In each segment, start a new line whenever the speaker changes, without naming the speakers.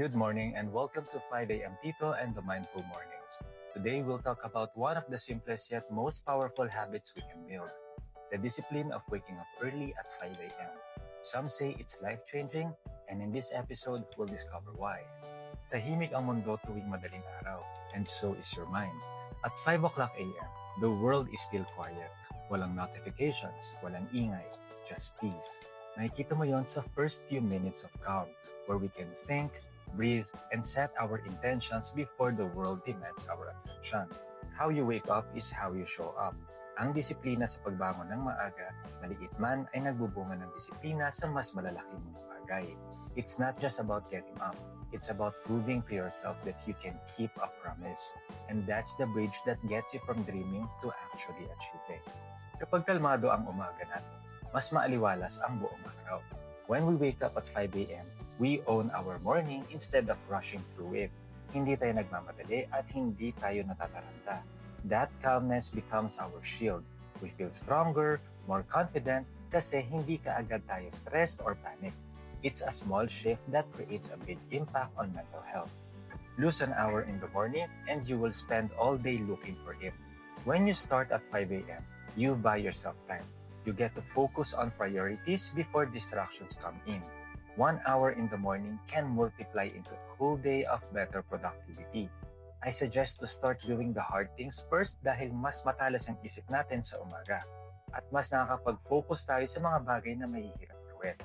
Good morning and welcome to 5 a.m. Tito and the Mindful Mornings. Today we'll talk about one of the simplest yet most powerful habits we can build, the discipline of waking up early at 5 a.m. Some say it's life-changing, and in this episode we'll discover why. Tahimik ang mundo tuwing madaling araw, and so is your mind. At 5 o'clock a.m., the world is still quiet. Walang notifications, walang ingay, just peace. Nakikita mo yon sa first few minutes of calm, where we can think, breathe, and set our intentions before the world demands our attention. How you wake up is how you show up. Ang disiplina sa pagbangon ng maaga, maliit man ay nagbubunga ng disiplina sa mas malalaking mga bagay. It's not just about getting up. It's about proving to yourself that you can keep a promise. And that's the bridge that gets you from dreaming to actually achieving. Kapag kalmado ang umaga natin, mas maaliwalas ang buong araw. When we wake up at 5 a.m., we own our morning instead of rushing through it. Hindi tayo nagmamadali at hindi tayo natataranta. That calmness becomes our shield. We feel stronger, more confident, kasi hindi kaagad tayo stressed or panic. It's a small shift that creates a big impact on mental health. Lose an hour in the morning and you will spend all day looking for it. When you start at 5 a.m., you buy yourself time. You get to focus on priorities before distractions come in. 1 hour in the morning can multiply into a whole day of better productivity. I suggest to start doing the hard things first dahil mas matalas ang isip natin sa umaga at mas nakakapag-focus tayo sa mga bagay na mahihirap gawin.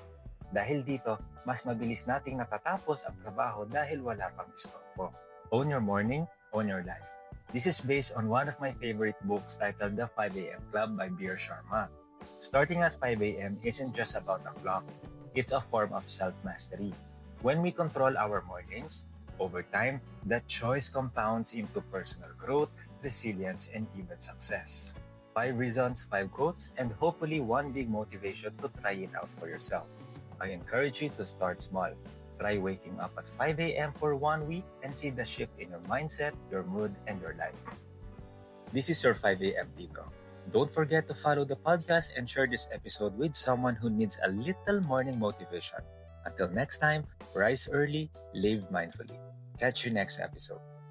Dahil dito, mas mabilis nating natatapos ang trabaho dahil wala pang istorbo. Own your morning, own your life. This is based on one of my favorite books titled The 5 a.m. Club by Bir Sharma. Starting at 5 a.m. isn't just about a clock. It's a form of self-mastery. When we control our mornings, over time, that choice compounds into personal growth, resilience, and even success. 5 reasons, 5 quotes, and hopefully one big motivation to try it out for yourself. I encourage you to start small. Try waking up at 5 a.m. for 1 week and see the shift in your mindset, your mood, and your life. This is your 5 a.m. Tito. Don't forget to follow the podcast and share this episode with someone who needs a little morning motivation. Until next time, rise early, live mindfully. Catch you next episode.